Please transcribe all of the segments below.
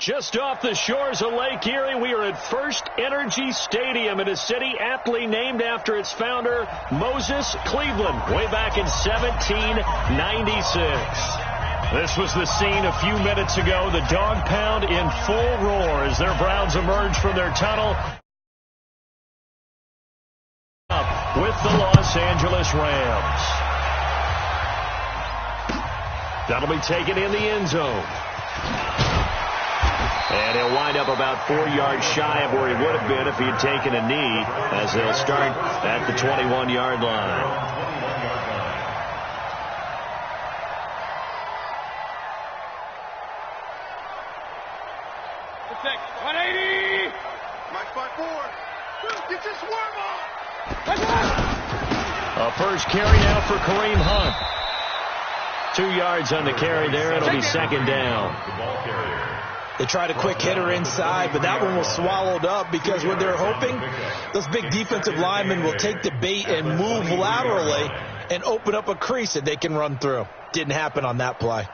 Just off the shores of Lake Erie, we are at First Energy Stadium in a city aptly named after its founder, Moses Cleveland, way back in 1796. This was the scene a few minutes ago. The dog pound in full roar as their Browns emerge from their tunnel with the Los Angeles Rams. That'll be taken in the end zone. And he'll wind up about 4 yards shy of where he would have been if he had taken a knee, as they'll start at the 21-yard line. Protect. 180. Mike by 4. Get your swerve on. A first carry now for Kareem Hunt. 2 yards on the carry there. It'll be second down. They tried a quick hitter inside, but that one was swallowed up because what they're hoping, those big defensive linemen will take the bait and move laterally and open up a crease that they can run through. Didn't happen on that play.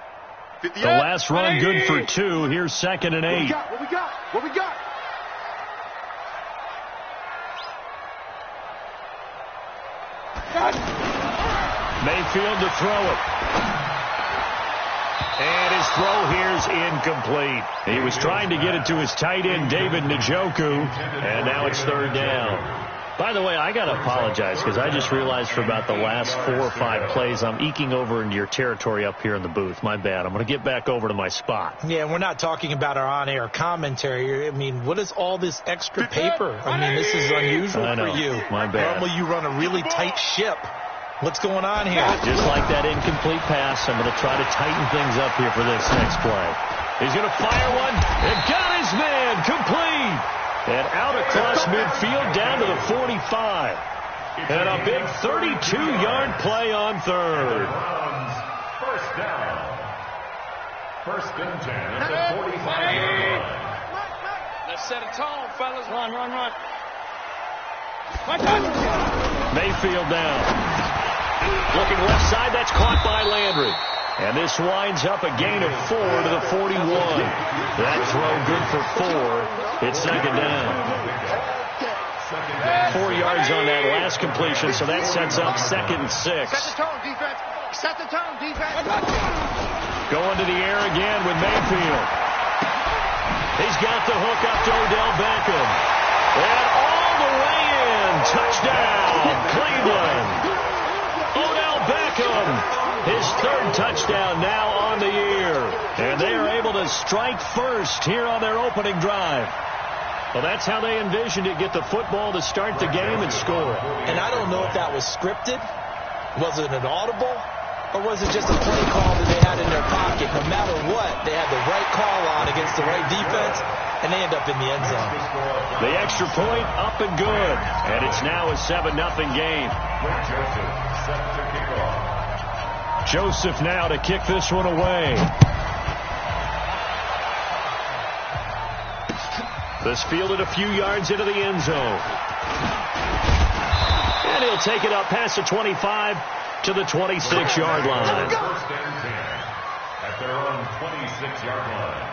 The last run good for 2. Here's 2nd and 8. What we got? What we got? Mayfield to throw it. And his throw here is incomplete. He was trying to get it to his tight end, David Njoku, and now it's 3rd down. By the way, I got to apologize because I just realized for about the last 4 or 5 plays, I'm eking over into your territory up here in the booth. My bad. I'm going to get back over to my spot. Yeah, we're not talking about our on-air commentary. I mean, what is all this extra paper? I mean, this is unusual for you. My bad. Normally you run a really tight ship. What's going on here? Just like that incomplete pass, I'm going to try to tighten things up here for this next play. He's going to fire one, and got his man, complete. And out across midfield down to the 45. And a big 32-yard play on 3rd. First down. 1st and 10 at the 45-yard line. Let's set a tone, fellas. Run. Mayfield down. Looking left side, that's caught by Landry. And this winds up a gain of 4 to the 41. That throw good for 4. It's 2nd down. 4 yards on that last completion, so that sets up 2nd and 6. Set the tone, defense. Set the tone, defense. Going to the air again with Mayfield. He's got the hook up to Odell Beckham. And all the way in. Touchdown, Cleveland. Odell Beckham, his 3rd touchdown now on the year. And they are able to strike first here on their opening drive. Well, that's how they envisioned it, get the football to start the game and score. And I don't know if that was scripted. Was it an audible? Or was it just a play call that they had in their pocket? No matter what, they had the right call on against the right defense, and they end up in the end zone. The extra point up and good. And it's now a 7-0 game. Joseph now to kick this one away. This fielded a few yards into the end zone. And he'll take it up past the 25 to the 26-yard line. 1st and 10 at their own 26-yard line.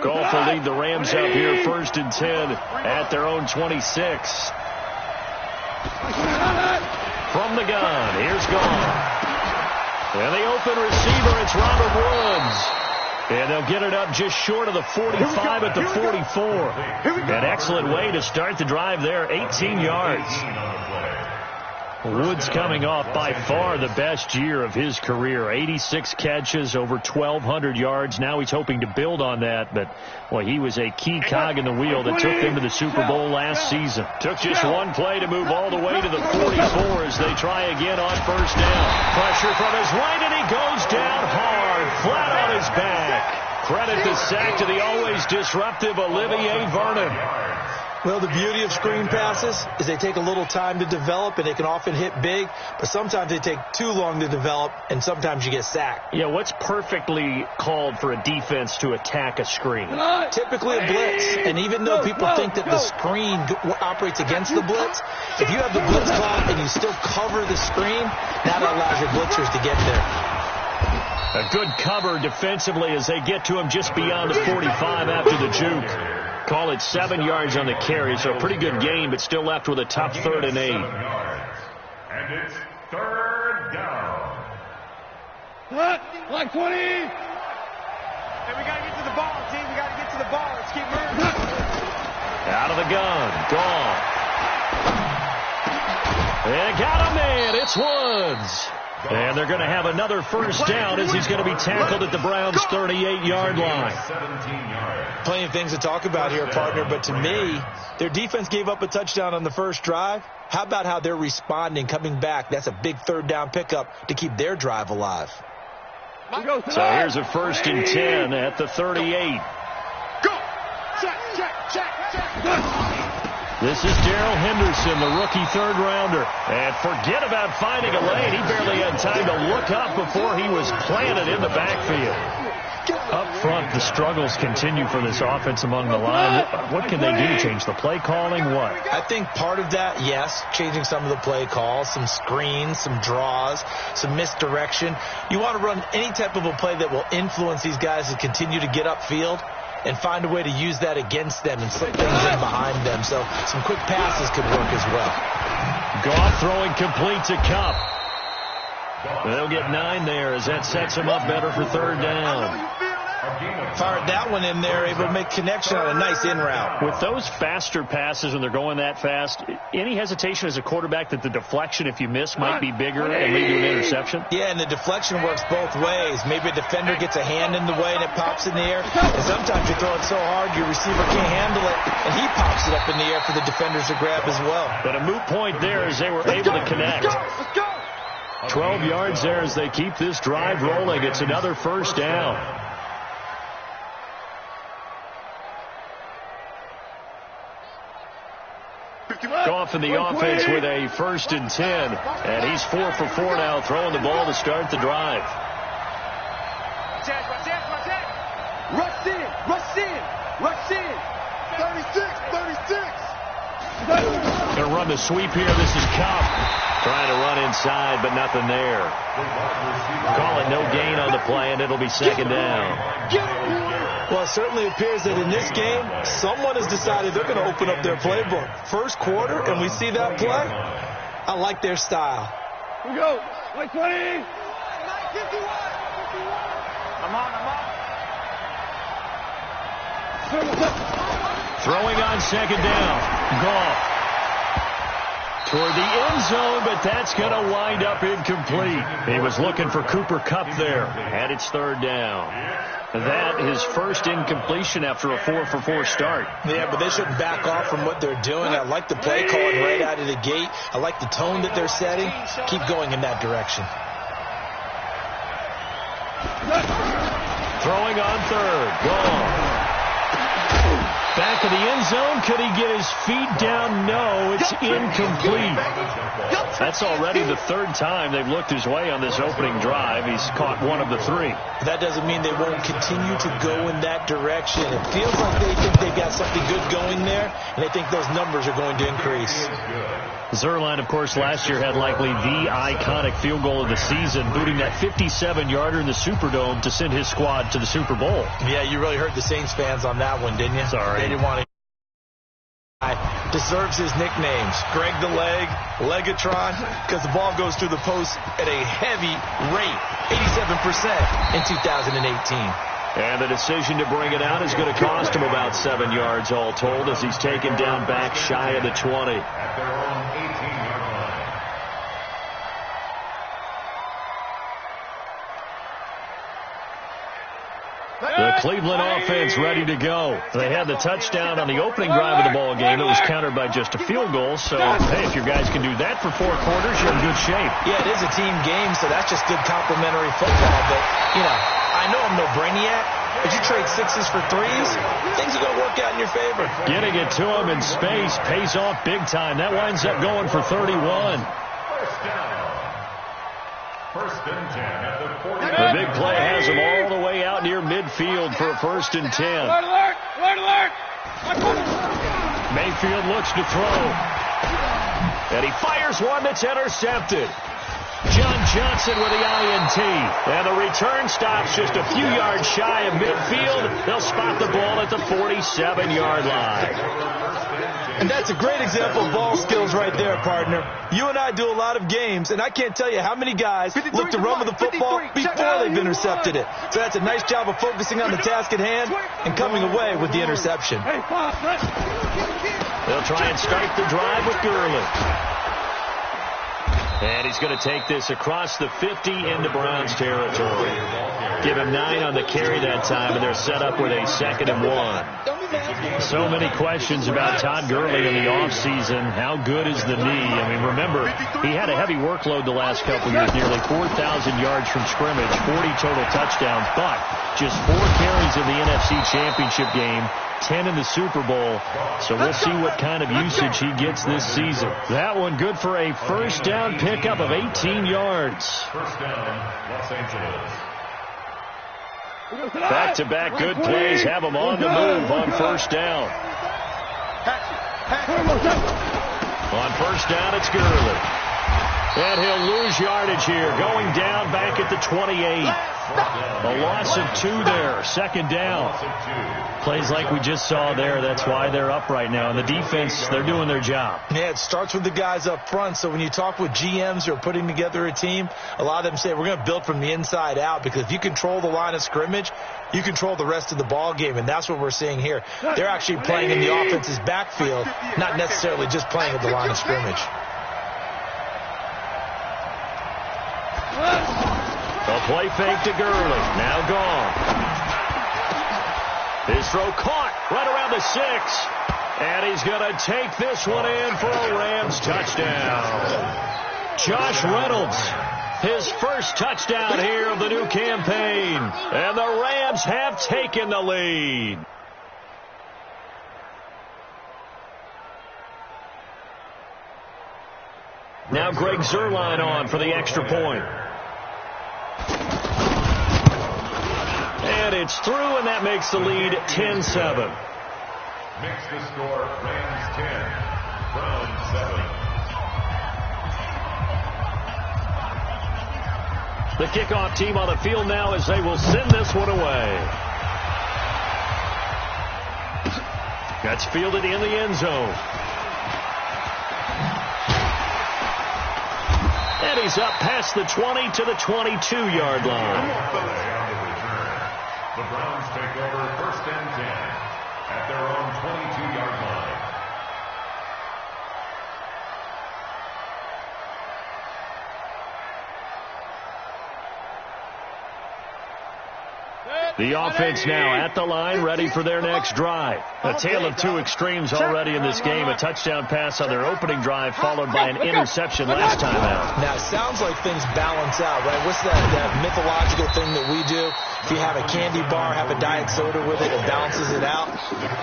Goff will lead the Rams up here 1st and 10 at their own 26. From the gun, here's Goff. And the open receiver, it's Robert Woods. And they'll get it up just short of the 45 at the 44. An excellent way to start the drive there, 18 yards. Woods coming off by far the best year of his career. 86 catches, over 1,200 yards. Now he's hoping to build on that, but well, he was a key cog in the wheel that took them to the Super Bowl last season. Took just one play to move all the way to the 44 as they try again on 1st down. Pressure from his right, and he goes down hard, flat on his back. Credit the sack to the always disruptive Olivier Vernon. Well, the beauty of screen passes is they take a little time to develop, and they can often hit big, but sometimes they take too long to develop, and sometimes you get sacked. Yeah, what's perfectly called for a defense to attack a screen? Typically a blitz, and even though people think that the screen operates against the blitz, if you have the blitz called and you still cover the screen, that allows your blitzers to get there. A good cover defensively as they get to him just beyond the 45 after the juke. Call it 7 yards on the carry, so a pretty good game, but still left with a tough 3rd and 8. And it's 3rd down. Like 20. Hey, we got to get to the ball, team. We got to get to the ball. Let's keep moving. Out of the gun. Gone. They got a man. It's Woods. And they're going to have another first down as he's going to be tackled at the Browns' 38-yard line. 17 yards. Plenty of things to talk about here, partner, but to me, their defense gave up a touchdown on the first drive. How about how they're responding, coming back? That's a big 3rd down pickup to keep their drive alive. So here's a 1st and 10 at the 38. Go. Check. This is Darrell Henderson, the rookie 3rd rounder. And forget about finding a lane. He barely had time to look up before he was planted in the backfield. Up front, the struggles continue for this offense among the line. What can they do? Change the play calling? What? I think part of that, yes, changing some of the play calls, some screens, some draws, some misdirection. You want to run any type of a play that will influence these guys to continue to get upfield and find a way to use that against them and slip things in behind them. So some quick passes could work as well. Goff throwing complete to Kupp. They'll get 9 there as that sets them up better for 3rd down. Fired that one in there, able to make connection on a nice in route. With those faster passes when they're going that fast, any hesitation as a quarterback that the deflection, if you miss, might be bigger and lead to an interception? Yeah, and the deflection works both ways. Maybe a defender gets a hand in the way and it pops in the air. And sometimes you throw it so hard your receiver can't handle it, and he pops it up in the air for the defenders to grab as well. But a moot point there as they were able to connect. 12 yards there as they keep this drive rolling. It's another 1st down. Goff in the offense with a 1st and 10. And he's 4 for 4 now, throwing the ball to start the drive. Rush in. 36. Going to run the sweep here. This is Kupp trying to run inside, but nothing there. Call it no gain on the play, and it'll be 2nd down. Well, it certainly appears that in this game, someone has decided they're going to open up their playbook. First quarter, and we see that play. I like their style. Here we go. Like 20. I'm on. Throwing on 2nd down. Goff toward the end zone, but that's going to wind up incomplete. He was looking for Cooper Kupp there, and it's 3rd down. That is 1st incompletion after a 4 for 4 start. Yeah, but they shouldn't back off from what they're doing. I like the play calling right out of the gate. I like the tone that they're setting. Keep going in that direction. Throwing on 3rd. Gone. Back of the end zone. Could he get his feet down? No, it's incomplete. That's already the 3rd time they've looked his way on this opening drive. He's caught 1 of the 3. That doesn't mean they won't continue to go in that direction. It feels like they think they've got something good going there, and they think those numbers are going to increase. Zuerlein, of course, last year had likely the iconic field goal of the season, booting that 57-yarder in the Superdome to send his squad to the Super Bowl. Yeah, you really hurt the Saints fans on that one, didn't you? Sorry. They didn't want to. Deserves his nicknames. Greg the Leg, Legatron, because the ball goes through the post at a heavy rate, 87% in 2018. And the decision to bring it out is going to cost him about 7 yards all told as he's taken down back shy of the 20. At their own 18-yard line. The Cleveland offense ready to go. They had the touchdown on the opening drive of the ball game. It was countered by just a field goal. So, hey, if your guys can do that for 4 quarters, you're in good shape. Yeah, it is a team game, so that's just good complimentary football. But, you know, I know I'm no brainiac, If you trade sixes for threes, things are going to work out in your favor. Getting it to him in space pays off big time. That winds up going for 31. First down. First and 10 at the 40. The big play has him all the way out near midfield for a 1st and 10. Alert! Alert! Mayfield looks to throw. And he fires one that's intercepted. John Johnson with the INT. And the return stops just a few yards shy of midfield. They'll spot the ball at the 47-yard line. And that's a great example of ball skills right there, partner. You and I do a lot of games, and I can't tell you how many guys look to run with the football before they've intercepted it. So that's a nice job of focusing on the task at hand and coming away with the interception. They'll try and start the drive with Gurley. And he's going to take this across the 50 into Browns territory. Give him 9 on the carry that time, and they're set up with a 2nd and 1. So many questions about Todd Gurley in the offseason. How good is the knee? I mean, remember, he had a heavy workload the last couple years, nearly 4,000 yards from scrimmage, 40 total touchdowns, but just 4 carries in the NFC Championship game, 10 in the Super Bowl. So we'll see what kind of usage he gets this season. That one good for a first down pickup of 18 yards. First down, Los Angeles. Back-to-back good plays have him on the move on first down. On first down, it's Gurley. And he'll lose yardage here, going down back at the 28. A loss of 2 there, 2nd down. Plays like we just saw there, that's why they're up right now. And the defense, they're doing their job. Yeah, it starts with the guys up front. So when you talk with GMs who are putting together a team, a lot of them say we're going to build from the inside out, because if you control the line of scrimmage, you control the rest of the ball game, and that's what we're seeing here. They're actually playing in the offense's backfield, not necessarily just playing at the line of scrimmage. A play fake to Gurley. Now gone. His throw caught right around the 6. And he's going to take this one in for a Rams touchdown. Josh Reynolds, his first touchdown here of the new campaign. And the Rams have taken the lead. Now Greg Zuerlein on for the extra point. And it's through, and that makes the lead 10-7. Makes the score Rams 10, Browns 7. The kickoff team on the field now as they will send this one away. That's fielded in the end zone. And he's up past the 20 to the 22-yard line. The Browns take over 1st and 10 at their own 22-yard line. The offense now at the line, ready for their next drive. A tale of 2 extremes already in this game. A touchdown pass on their opening drive, followed by an interception last time out. Now, it sounds like things balance out, right? What's that mythological thing that we do? If you have a candy bar, have a diet soda with it, it balances it out.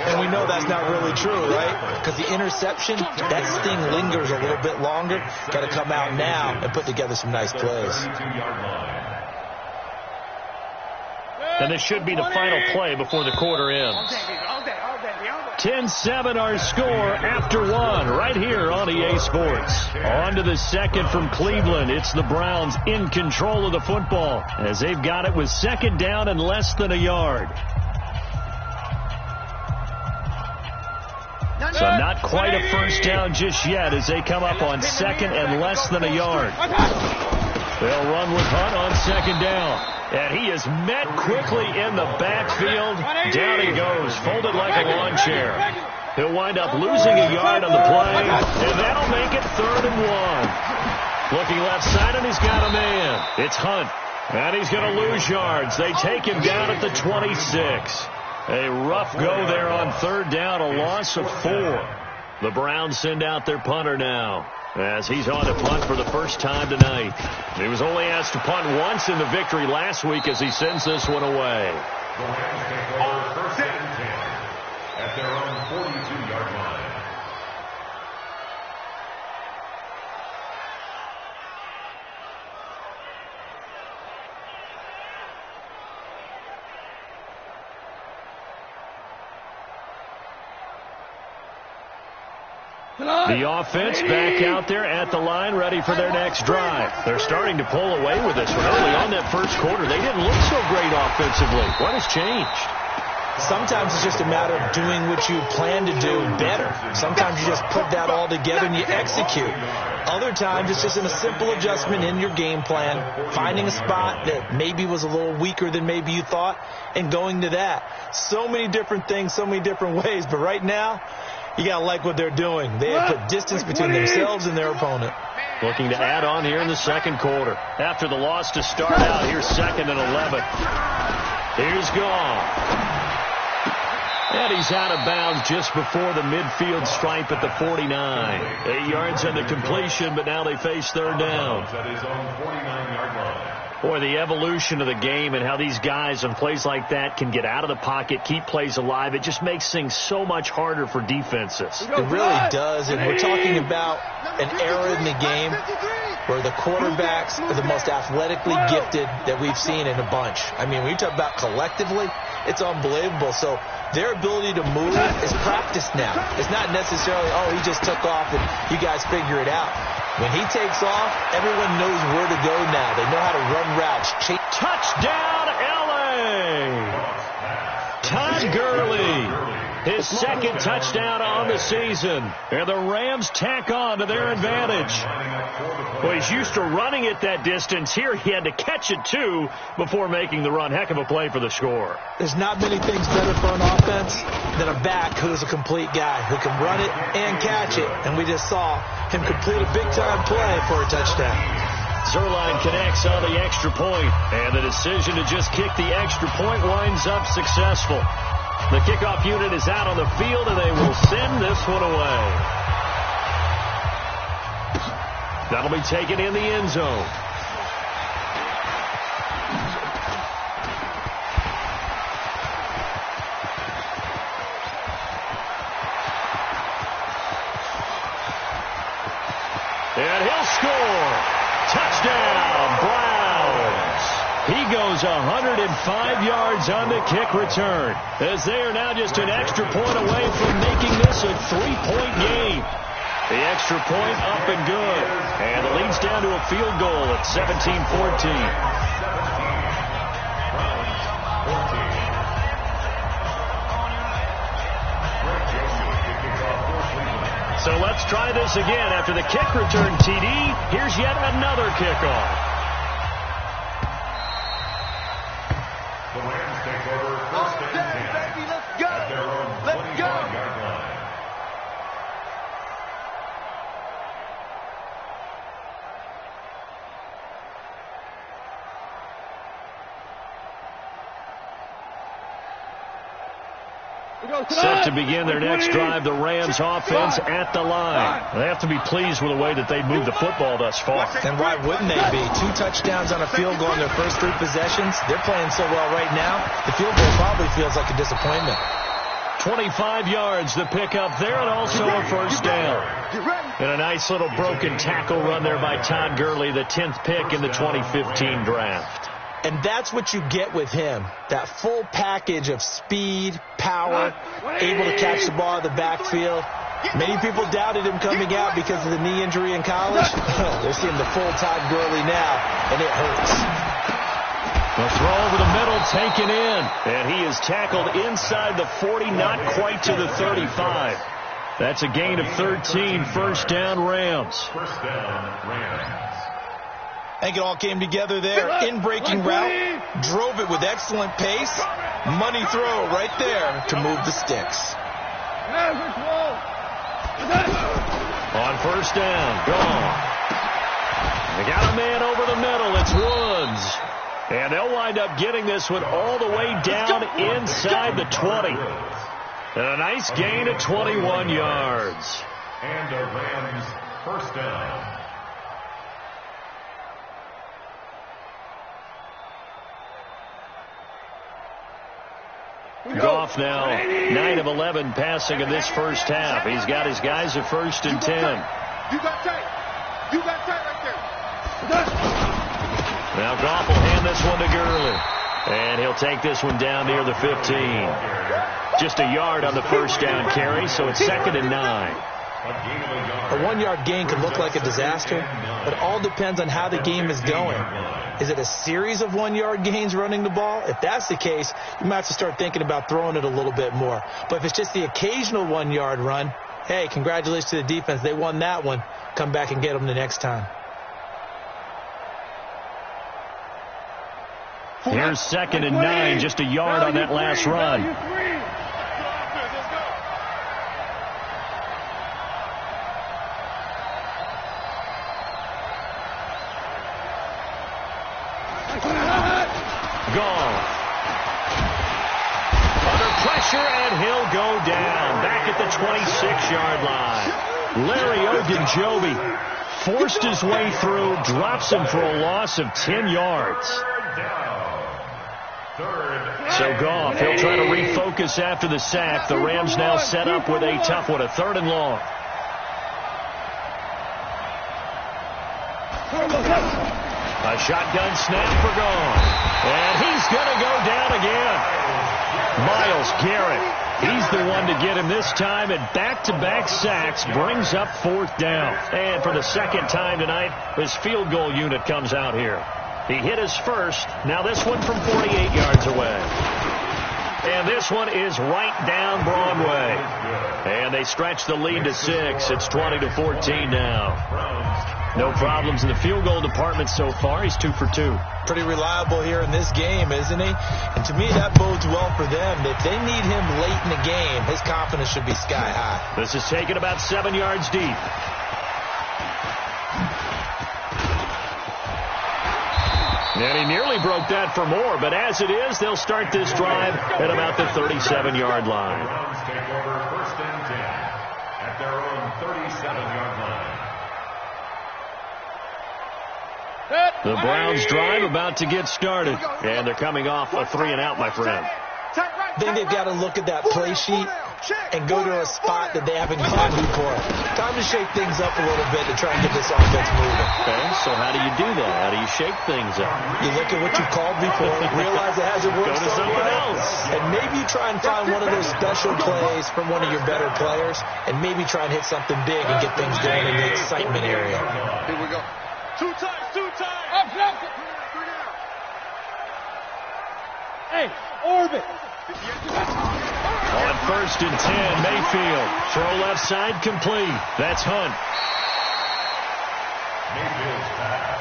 And we know that's not really true, right? Because the interception, that sting lingers a little bit longer. Got to come out now and put together some nice plays. And this should be the final play before the quarter ends. 10-7 our score after 1 right here on EA Sports. On to the second from Cleveland. It's the Browns in control of the football as they've got it with 2nd down and less than a yard. So not quite a first down just yet as they come up on 2nd and less than a yard. They'll run with Hunt on 2nd down. And he is met quickly in the backfield. Down he goes, folded like a lawn chair. He'll wind up losing a yard on the play, and that'll make it 3rd and 1. Looking left side, and he's got a man. It's Hunt, and he's going to lose yards. They take him down at the 26. A rough go there on 3rd down, a loss of 4. The Browns send out their punter now, as he's on to punt for the first time tonight. He was only asked to punt once in the victory last week as he sends this one away. The Rams take over first and 10 at their own 42-yard line. The offense back out there at the line, ready for their next drive. They're starting to pull away with this one. Early on that first quarter, they didn't look so great offensively. What has changed? Sometimes it's just a matter of doing what you plan to do better. Sometimes you just put that all together and you execute. Other times it's just a simple adjustment in your game plan, finding a spot that maybe was a little weaker than maybe you thought, and going to that. So many different things, so many different ways, but right now, you got to like what they're doing. They have put distance between themselves and their opponent. Looking to add on here in the second quarter. After the loss to start out, here's 2nd and 11. Here's Goff. And he's out of bounds just before the midfield stripe at the 49. 8 yards on the completion, but now they face third down. At his own 49-yard line. Boy, the evolution of the game and how these guys on plays like that can get out of the pocket, keep plays alive, it just makes things so much harder for defenses. It really does, and we're talking about an era in the game where the quarterbacks are the most athletically gifted that we've seen in a bunch. I mean, when you talk about collectively, it's unbelievable. So their ability to move is practiced now. It's not necessarily, oh, he just took off and you guys figure it out. When he takes off, everyone knows where to go now. They know how to run routes. Touchdown, L.A. Todd Gurley. His second touchdown on the season. And the Rams tack on to their advantage. Well, he's used to running it that distance. Here he had to catch it, too, before making the run. Heck of a play for the score. There's not many things better for an offense than a back who's a complete guy who can run it and catch it. And we just saw him complete a big-time play for a touchdown. Zuerlein connects on the extra point, and the decision to just kick the extra point winds up successful. The kickoff unit is out on the field, and they will send this one away. That'll be taken in the end zone. And he'll score. Touchdown, Browns. He goes 105 yards on the kick return, as they are now just an extra point away from making this a 3-point game. The extra point up and good. And it leads down to a field goal at 17-14. So let's try this again. After the kick return TD, here's yet another kickoff. The Rams take over first and 10 baby, let's go. at their own 21-yard line. Set to begin their next drive, the Rams offense at the line. They have to be pleased with the way that they've moved the football thus far. And why wouldn't they be? 2 touchdowns on a field goal in their first 3 possessions. They're playing so well right now, the field goal probably feels like a disappointment. 25 yards the pickup there, and also a first down. And a nice little broken tackle run there by Todd Gurley, the 10th pick in the 2015 draft. And that's what you get with him, that full package of speed, power, able to catch the ball in the backfield. Many people doubted him coming out because of the knee injury in college. They're seeing the full Todd Gurley now, and it hurts. The throw over the middle taken in, and he is tackled inside the 40, not quite to the 35. That's a gain of 13, first down Rams. First down, Rams. I think it all came together there. In-breaking route, drove it with excellent pace. Money throw right there to move the sticks. On first down, gone. They got a man over the middle. It's Woods. And they'll wind up getting this one all the way down inside the 20. And a nice gain of 21 yards. And a Rams first down. Goff now 9 of 11 passing in this first half. He's got his guys at 1st and 10. You got tight. You got tight right there. Now Goff will hand this one to Gurley. And he'll take this one down near the 15. Just a yard on the first down carry, so it's 2nd and 9. A 1-yard gain could look like a disaster, but it all depends on how the game is going. Is it a series of 1-yard gains running the ball? If that's the case, you might have to start thinking about throwing it a little bit more. But if it's just the occasional 1-yard run, hey, congratulations to the defense. They won that one. Come back and get them the next time. Here's 2nd and 9, just a yard on that last run. Goff. Under pressure, and he'll go down. Back at the 26-yard line. Larry Ogunjobi forced his way through, drops him for a loss of 10 yards. So Goff, he'll try to refocus after the sack. The Rams now set up with a tough one, a 3rd and long. A shotgun snap for Goff. And he's going to go down again. Myles Garrett, he's the one to get him this time, and back-to-back sacks brings up 4th down. And for the 2nd time tonight, his field goal unit comes out here. He hit his first. Now this one from 48 yards away. And this one is right down Broadway. And they stretch the lead to 6. It's 20-14 now. No problems in the field goal department so far. He's 2 for 2. Pretty reliable here in this game, isn't he? And to me, that bodes well for them. If they need him late in the game, his confidence should be sky high. This is taken about 7 yards deep. And he nearly broke that for more, but as it is, they'll start this drive at about the 37-yard line. Browns take over 1st and 10 at their own 37-yard line. The Browns drive about to get started, and they're coming off a 3-and-out, my friend. I think they've got to look at that play sheet and go to a spot that they haven't gone before. Time to shake things up a little bit to try and get this offense moving. Okay, so how do you do that? How do you shake things up? You look at what you called before, realize it hasn't worked Go to something else. and maybe you try and find one of those special plays from one of your better players, and maybe try and hit something big and get things going in the excitement area. Here we go. 2 times, 2 times. Up. Hey, orbit. On 1st and 10, Mayfield. Throw left side complete. That's Hunt.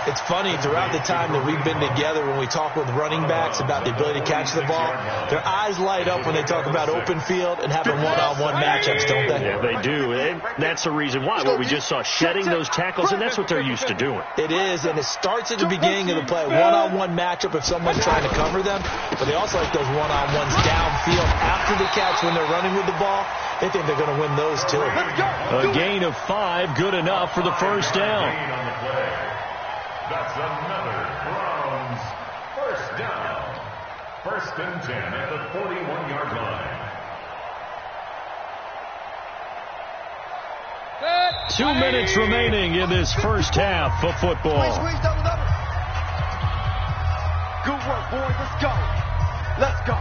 It's funny, throughout the time that we've been together, when we talk with running backs about the ability to catch the ball, their eyes light up when they talk about open field and having one-on-one matchups, don't they? Yeah, they do. And that's the reason why. What we just saw, shedding those tackles, and that's what they're used to doing. It is, and it starts at the beginning of the play. One-on-one matchup if someone's trying to cover them, but they also like those one-on-ones downfield after the catch when they're running with the ball. They think they're going to win those, too. A gain of 5, good enough for the first down. That's another Browns 1st down. 1st and 10 at the 41-yard line. 2 minutes remaining in this first half of football. Squeeze, double. Good work, boys. Let's go.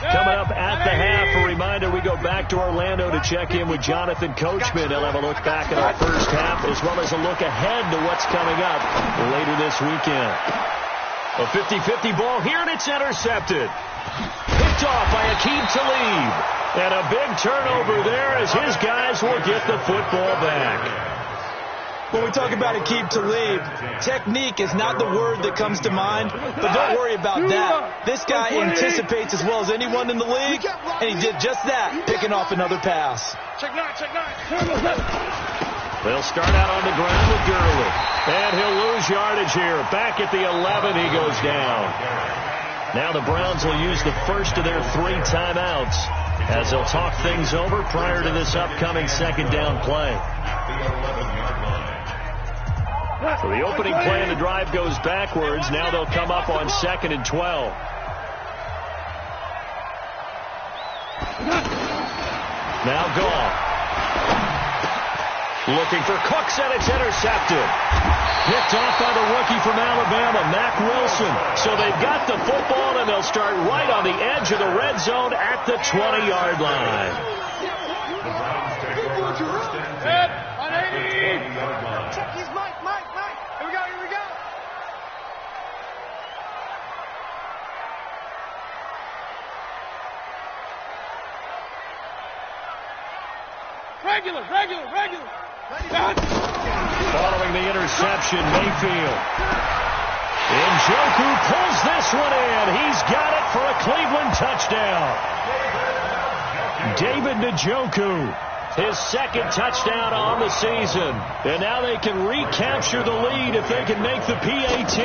Coming up at the half, a reminder, we go back to Orlando to check in with Jonathan Coachman. He'll have a look back at our first half, as well as a look ahead to what's coming up later this weekend. A 50-50 ball here, and it's intercepted. Picked off by Aqib Talib. And a big turnover there as his guys will get the football back. When we talk about Aqib Talib, technique is not the word that comes to mind, but don't worry about that. This guy anticipates as well as anyone in the league, and he did just that, picking off another pass. Check 9. They'll start out on the ground with Gurley, and he'll lose yardage here. Back at the 11, he goes down. Now the Browns will use the first of their 3 timeouts as they'll talk things over prior to this upcoming 2nd down play. So the opening play of the drive goes backwards. Now they'll come up on 2nd and 12. Now Goff. Looking for Cooks, and it's intercepted. Picked off by the rookie from Alabama, Mack Wilson. So they've got the football, and they'll start right on the edge of the red zone at the 20-yard line. He's Mike. Here we go. Regular. Following the interception, Mayfield. Njoku pulls this one in. He's got it for a Cleveland touchdown. David Njoku, his second touchdown on the season. And now they can recapture the lead if they can make the PAT.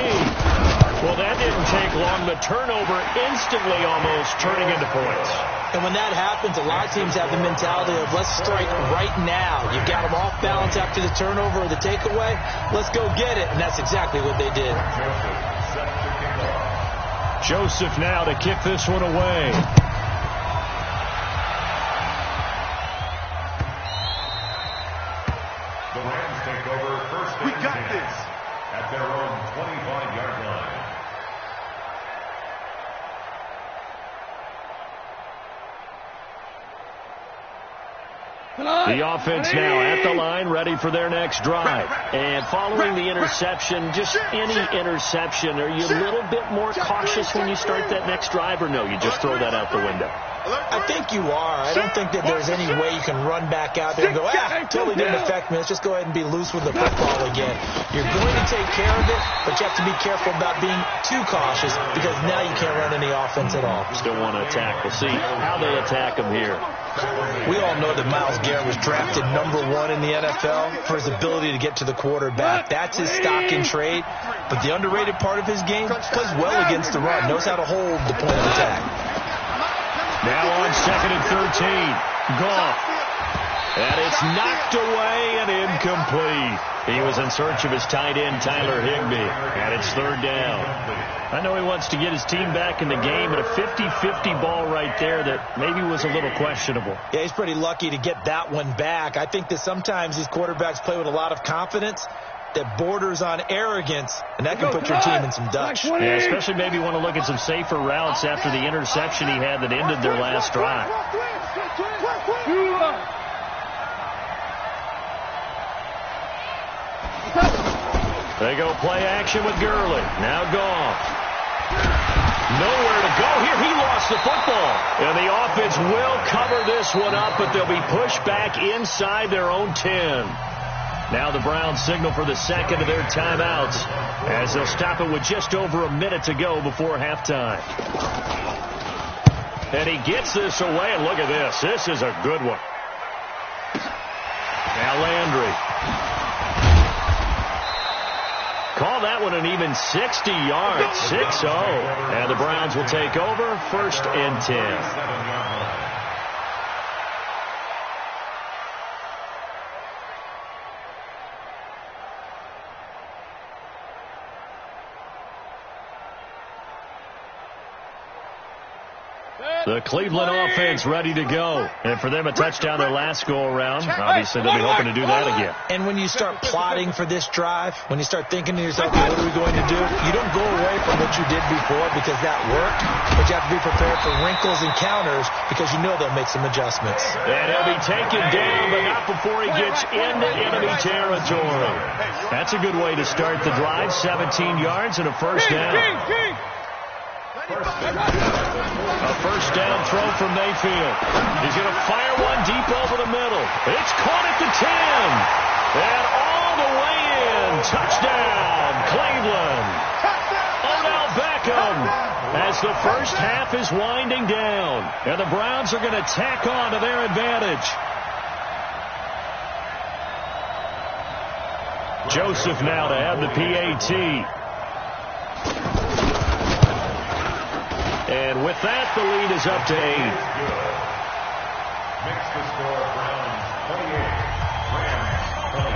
Well, that didn't take long. The turnover instantly almost turning into points. And when that happens, a lot of teams have the mentality of let's strike right now. You've got them off balance after the turnover or the takeaway. Let's go get it. And that's exactly what they did. Joseph now to kick this one away. The Rams take over first and 10 at their own 25-yard line. The offense now at the line, ready for their next drive. And following the interception, just any interception, are you a little bit more cautious when you start that next drive, or no, you just throw that out the window? I think you are. I don't think that there's any way you can run back out there and go, totally didn't affect me. Let's just go ahead and be loose with the football again. You're going to take care of it, but you have to be careful about being too cautious because now you can't run any offense at all. Still want to attack. We'll see how they attack him here. We all know that Myles Garrett was drafted #1 in the NFL for his ability to get to the quarterback. That's his stock in trade. But the underrated part of his game, plays well against the run, knows how to hold the point of attack. Now on 2nd and 13. Goff. And it's knocked away and incomplete. He was in search of his tight end, Tyler Higbee. And it's 3rd down. I know he wants to get his team back in the game, but a 50-50 ball right there that maybe was a little questionable. Yeah, he's pretty lucky to get that one back. I think that sometimes these quarterbacks play with a lot of confidence that borders on arrogance, and that can put your team in some dutch. Yeah, especially maybe want to look at some safer routes after the interception he had that ended their last drive. They go play action with Gurley. Now Goff. Nowhere to go here. He lost the football. And the offense will cover this one up, but they'll be pushed back inside their own 10. Now the Browns signal for the second of their timeouts as they'll stop it with just over a minute to go before halftime. And he gets this away, and look at this. This is a good one. Now Landry. Call that one an even 60 yards, 6-0. And the Browns will take over, 1st and 10. The Cleveland offense ready to go. And for them, a touchdown their last go-around. Obviously, they'll be hoping to do that again. And when you start plotting for this drive, when you start thinking to yourself, okay, what are we going to do? You don't go away from what you did before because that worked, but you have to be prepared for wrinkles and counters because you know they'll make some adjustments. And he'll be taken down, but not before he gets into enemy territory. That's a good way to start the drive. 17 yards and a 1st down. A 1st down throw from Mayfield. He's going to fire one deep over the middle. It's caught at the 10. And all the way in. Touchdown, Cleveland. Odell Beckham as the first half is winding down. And the Browns are going to tack on to their advantage. Joseph now to add the PAT. And with that, the lead is up to 8. Makes the score Browns 28, Rams 20.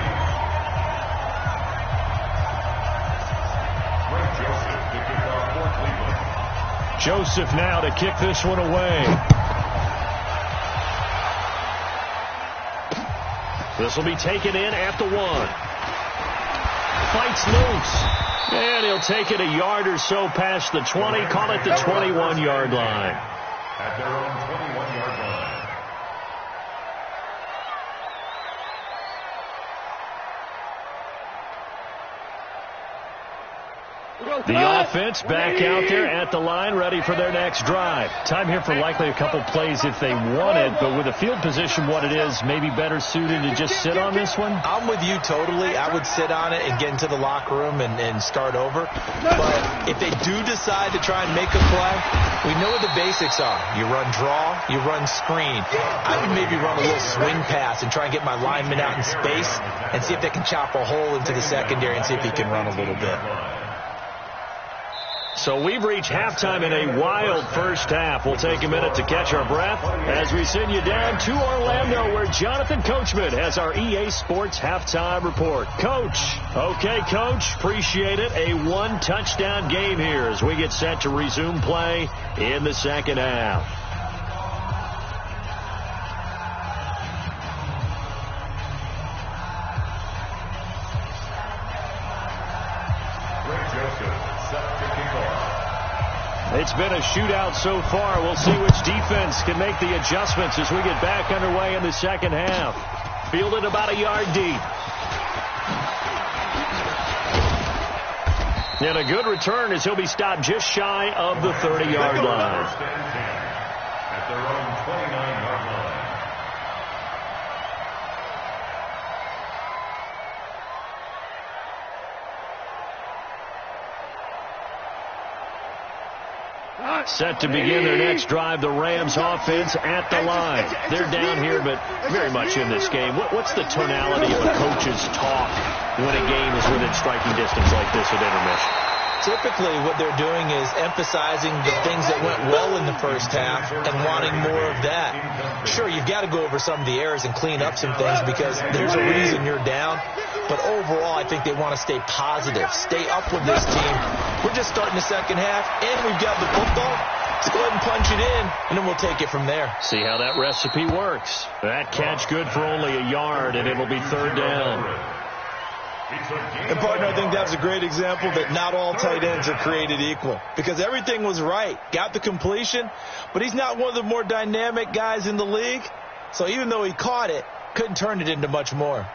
Greg Joseph to kick off for Cleveland. Joseph now to kick this one away. This will be taken in at the 1. Fights loose. And he'll take it a yard or so past the 20. Call it the 21-yard line. At their own 21-yard line. The offense back out there at the line, ready for their next drive. Time here for likely a couple plays if they want it, but with the field position what it is, maybe better suited to just sit on this one? I'm with you totally. I would sit on it and get into the locker room and start over. But if they do decide to try and make a play, we know what the basics are. You run draw, you run screen. I would maybe run a little swing pass and try and get my lineman out in space and see if they can chop a hole into the secondary and see if he can run a little bit. So we've reached halftime in a wild first half. We'll take a minute to catch our breath as we send you down to Orlando, where Jonathan Coachman has our EA Sports halftime report. Coach. Okay, Coach. Appreciate it. A one-touchdown game here as we get set to resume play in the second half. It's been a shootout so far. We'll see which defense can make the adjustments as we get back underway in the second half. Fielded about a yard deep. And a good return as he'll be stopped just shy of the 30-yard line. At their own 29-yard line. Set to begin their next drive, the Rams offense at the line. They're down here, but very much in this game. What's the tonality of a coach's talk when a game is within striking distance like this at intermission? Typically, what they're doing is emphasizing the things that went well in the first half and wanting more of that. Sure, you've got to go over some of the errors and clean up some things because there's a reason you're down. But overall, I think they want to stay positive, stay up with this team. We're just starting the second half, and we've got the football. Let's go ahead and punch it in, and then we'll take it from there. See how that recipe works. That catch good for only a yard, and it'll be third down. And, partner, I think that's a great example that not all tight ends are created equal because everything was right. Got the completion, but he's not one of the more dynamic guys in the league. So even though he caught it, couldn't turn it into much more.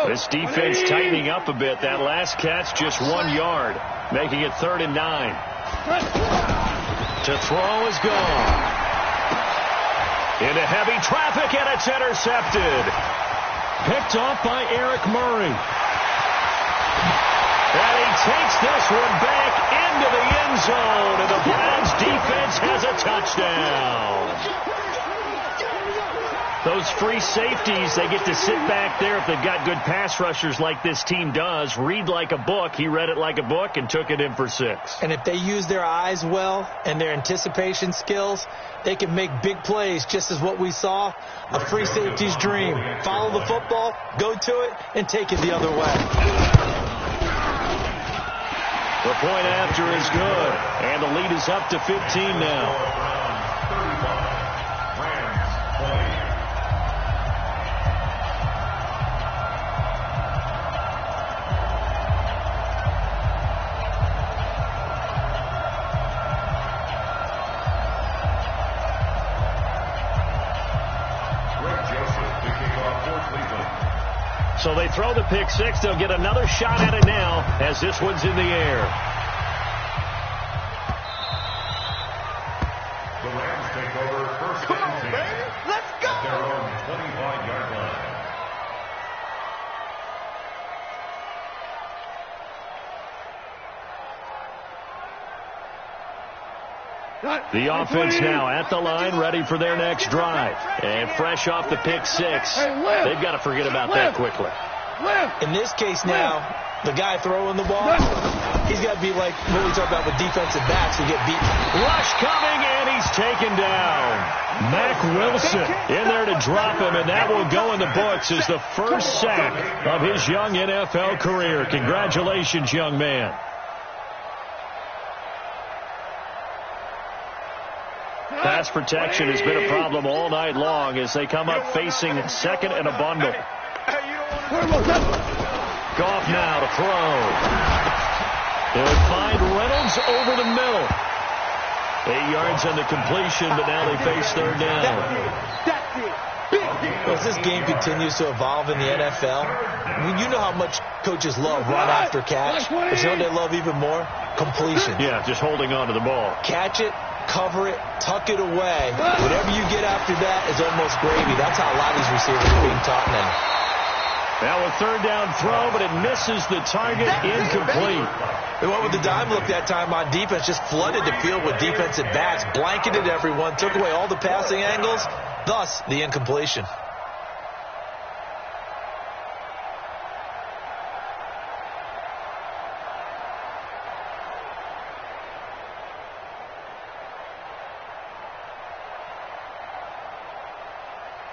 This defense tightening up a bit. That last catch, just 1 yard, making it 3rd and 9. To throw is gone. Into heavy traffic, and it's intercepted. Picked off by Eric Murray. And he takes this one back into the end zone, and the Browns defense has a touchdown. Those free safeties, they get to sit back there if they've got good pass rushers like this team does. Read like a book. He read it like a book and took it in for 6. And if they use their eyes well and their anticipation skills, they can make big plays, just as what we saw, a free safety's dream. Follow the football, go to it, and take it the other way. The point after is good, and the lead is up to 15 now. So they throw the pick 6. They'll get another shot at it now as this one's in the air. The Rams take over first and 10. Let's go! At their own 25-yard line. The offense now at the line, ready for their next drive. And fresh off the pick 6, they've got to forget about that quickly. In this case now, the guy throwing the ball, he's got to be like what we talk about with defensive backs who get beaten. Rush coming, and he's taken down. Mack Wilson in there to drop him, and that will go in the books as the first sack of his young NFL career. Congratulations, young man. Pass protection has been a problem all night long as they come up facing second and a bundle. Goff now to throw. They'll find Reynolds over the middle. 8 yards on the completion, but now they face third down. As this game continues to evolve in the NFL, I mean, you know how much coaches love run after catch, but you know what they love even more? Completion. Yeah, just holding on to the ball. Catch it, cover it, tuck it away. Whatever you get after that is almost gravy. That's how a lot of these receivers are being taught now. Now a third down throw, but it misses the target, incomplete. They went with the dime look that time on defense, just flooded the field with defensive backs, blanketed everyone, took away all the passing angles, thus the incompletion.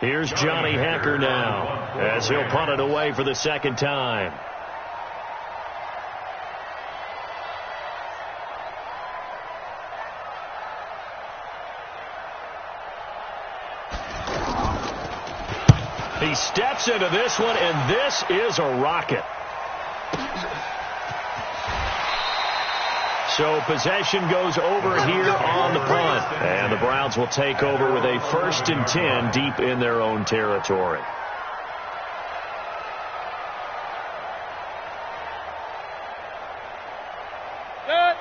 Here's Johnny Hacker now as he'll punt it away for the second time. He steps into this one, and this is a rocket. So possession goes over here on the punt. And the Browns will take over with a 1st and 10 deep in their own territory.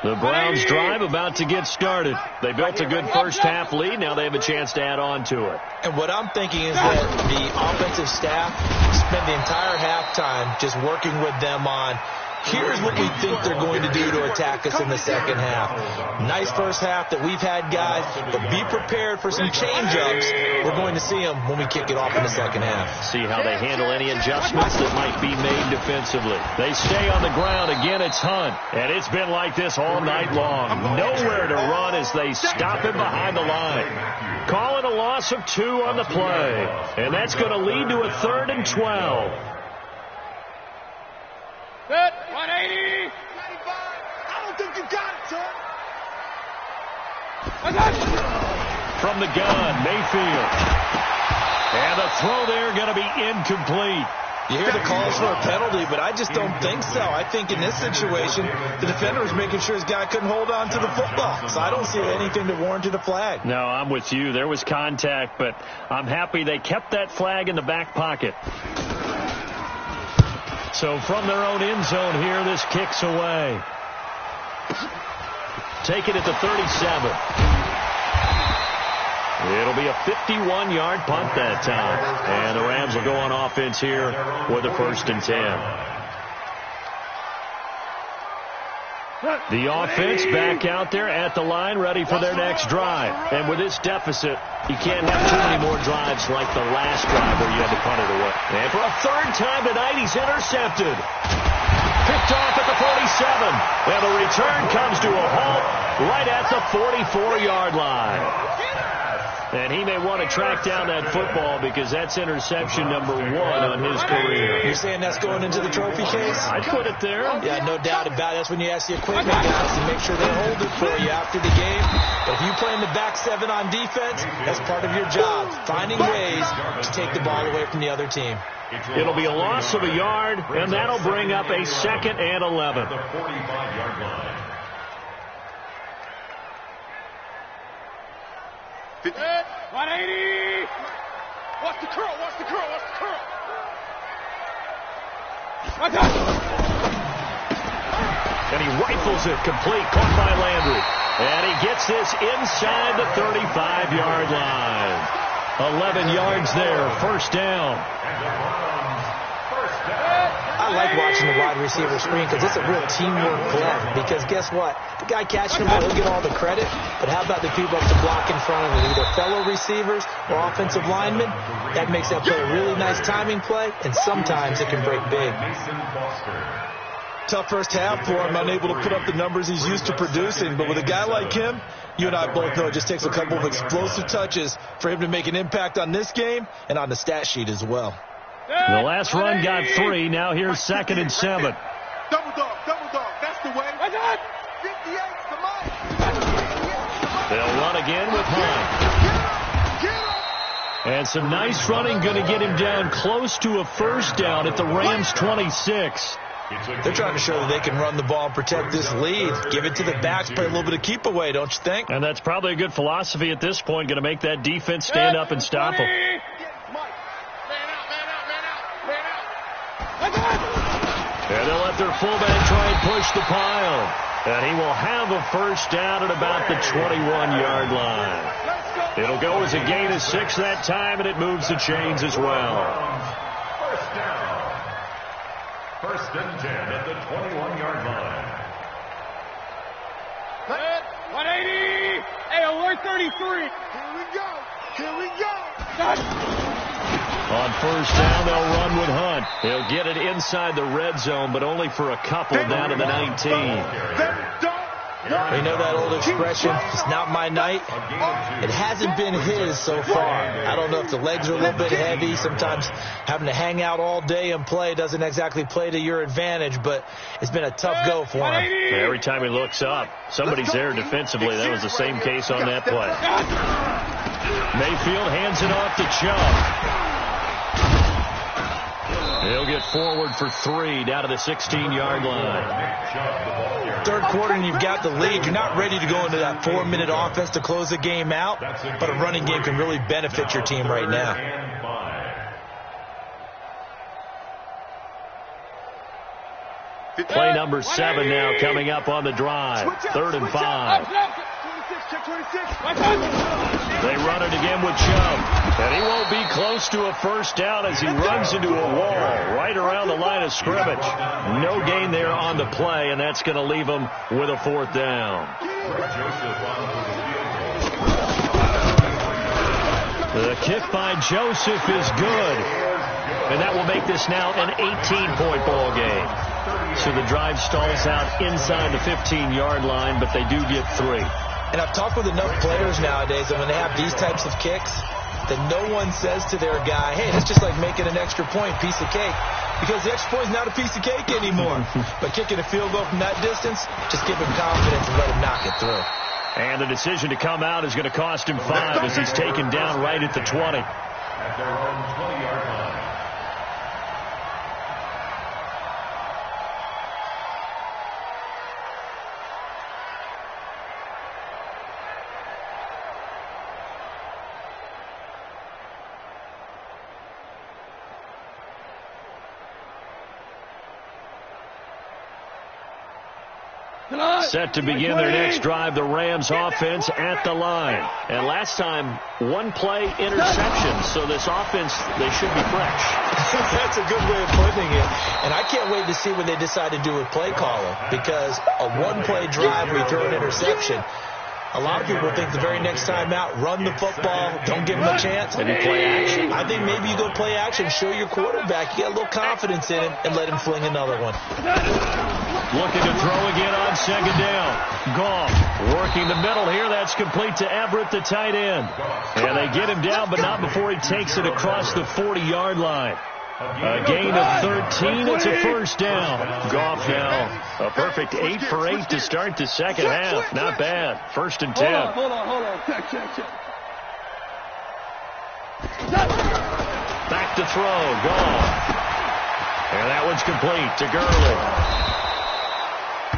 The Browns drive about to get started. They built a good first half lead. Now they have a chance to add on to it. And what I'm thinking is that the offensive staff spent the entire halftime just working with them on, here's what we think they're going to do to attack us in the second half. Nice first half that we've had, guys, but be prepared for some change-ups. We're going to see them when we kick it off in the second half. See how they handle any adjustments that might be made defensively. They stay on the ground. Again, it's Hunt. And it's been like this all night long. Nowhere to run as they stop him behind the line. Call it a loss of 2 on the play. And that's going to lead to a 3rd and 12. Good. 180. 95. I don't think you got it, son. I got it. From the gun, Mayfield. And the throw there going to be incomplete. You hear the calls for a penalty, but I just don't think so. I think in this situation, the defender was making sure his guy couldn't hold on to the football. So I don't see anything to warrant a flag. No, I'm with you. There was contact, but I'm happy they kept that flag in the back pocket. So from their own end zone here, this kicks away. Take it at the 37. It'll be a 51-yard punt that time. And the Rams will go on offense here with a 1st and 10. The offense back out there at the line, ready for their next drive. And with this deficit, you can't have too many more drives like the last drive where you had to punt it away. And for a 3rd time tonight, he's intercepted. Picked off at the 47. And the return comes to a halt right at the 44-yard line. And he may want to track down that football because that's interception number 1 on his career. You're saying that's going into the trophy case? I'd put it there. Yeah, no doubt about it. That's when you ask the equipment guys to make sure they hold it for you after the game. But if you play in the back 7 on defense, that's part of your job, finding ways to take the ball away from the other team. It'll be a loss of a yard, and that'll bring up a 2nd and 11. The 45-yard line. 180. Watch the curl. Watch the curl. Watch the curl. I got it. And he rifles it complete, caught by Landry. And he gets this inside the 35-yard line. 11 yards there, 1st down. I like watching the wide receiver screen because it's a real teamwork play. Because guess what? The guy catching the ball, he'll get all the credit. But how about the people up to block in front of him? Either fellow receivers or offensive linemen. That makes that play a really nice timing play, and sometimes it can break big. Tough first half for him, unable to put up the numbers he's used to producing. But with a guy like him, you and I both know it just takes a couple of explosive touches for him to make an impact on this game and on the stat sheet as well. The last run got 3. Now here's 2nd and 7. Double dog. That's the way. I got 58. Come on. They'll run again with Hunt. And some nice running going to get him down close to a first down at the Rams 26. They're trying to show that they can run the ball and protect this lead. Give it to the backs, play a little bit of keep away, don't you think? And that's probably a good philosophy at this point, going to make that defense stand up and stop them. And they'll let their fullback try and push the pile. And he will have a first down at about the 21-yard line. It'll go as a gain of 6 that time, and it moves the chains as well. First down. First and 10 at the 21-yard line. 180. Hey, alert 33. Here we go. Here we go. On first down, they'll run with Hunt. He'll get it inside the red zone, but only for a couple down to the 19. You know that old expression, it's not my night? It hasn't been his so far. I don't know if the legs are a little bit heavy. Sometimes having to hang out all day and play doesn't exactly play to your advantage, but it's been a tough go for him. Every time he looks up, somebody's there defensively. That was the same case on that play. Mayfield hands it off to Chubb. He'll get forward for 3 down to the 16-yard line. Third quarter and you've got the lead. You're not ready to go into that 4-minute offense to close the game out, but a running game can really benefit your team right now. Play number 7 now coming up on the drive. 3rd and 5. They run it again with Chubb. And he won't be close to a first down as he runs into a wall right around the line of scrimmage. No gain there on the play, and that's going to leave him with a 4th down. The kick by Joseph is good. And that will make this now an 18-point ball game. So the drive stalls out inside the 15-yard line, but they do get 3. And I've talked with enough players nowadays that when they have these types of kicks, that no one says to their guy, hey, it's just like making an extra point, piece of cake. Because the extra point is not a piece of cake anymore. But kicking a field goal from that distance, just give him confidence and let him knock it through. And the decision to come out is going to cost him 5 as he's taken down right at the 20. At their own 20-yard line. Set to begin their next drive, the Rams offense at the line. And last time, 1-play interception. So this offense, they should be fresh. That's a good way of putting it. And I can't wait to see what they decide to do with play calling. Because a 1-play drive where you throw an interception, a lot of people think the very next time out, run the football, don't give them a chance. Maybe play action. I think maybe you go play action, show your quarterback, you get a little confidence in him, and let him fling another one. Looking to throw again on 2nd down. Goff working the middle here. That's complete to Everett, the tight end. And they get him down, but not before he takes it across the 40-yard line. A gain of 13. It's a first down. Goff now a perfect 8 for 8 to start the second half. Not bad. 1st and 10. Hold on. Check. Back to throw. Goff. And that one's complete to Gurley.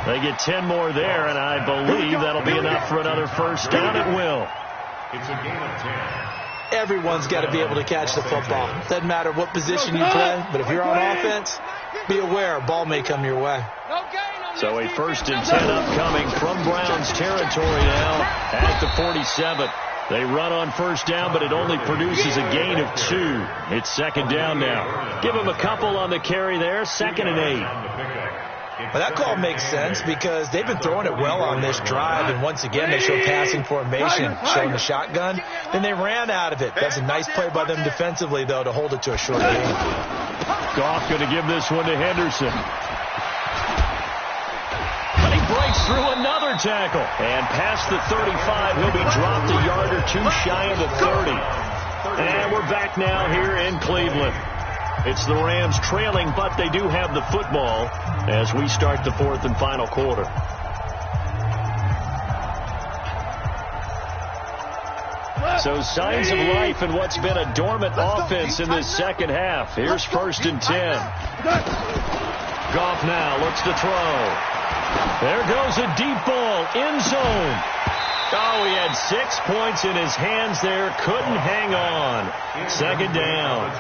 They get 10 more there, and I believe that'll be enough for another first down. It will. It's a gain of 10. Everyone's got to be able to catch the football. Doesn't matter what position you play, but if you're on offense, be aware a ball may come your way. So a 1st and 10 upcoming from Browns territory now at the 47. They run on first down, but it only produces a gain of 2. It's 2nd down now. Give them a couple on the carry there. 2nd and 8. Well, that call makes sense because they've been throwing it well on this drive, and once again they show passing formation, showing the shotgun. Then they ran out of it. That's a nice play by them defensively, though, to hold it to a short game. Goff going to give this one to Henderson. But he breaks through another tackle. And past the 35, he'll be dropped a yard or 2 shy of the 30. And we're back now here in Cleveland. It's the Rams trailing, but they do have the football as we start the 4th and final quarter. So signs of life in what's been a dormant offense in this second half. Here's 1st and 10. Goff now looks to throw. There goes a deep ball, end zone. Oh, he had 6 points in his hands there. Couldn't hang on. 2nd down.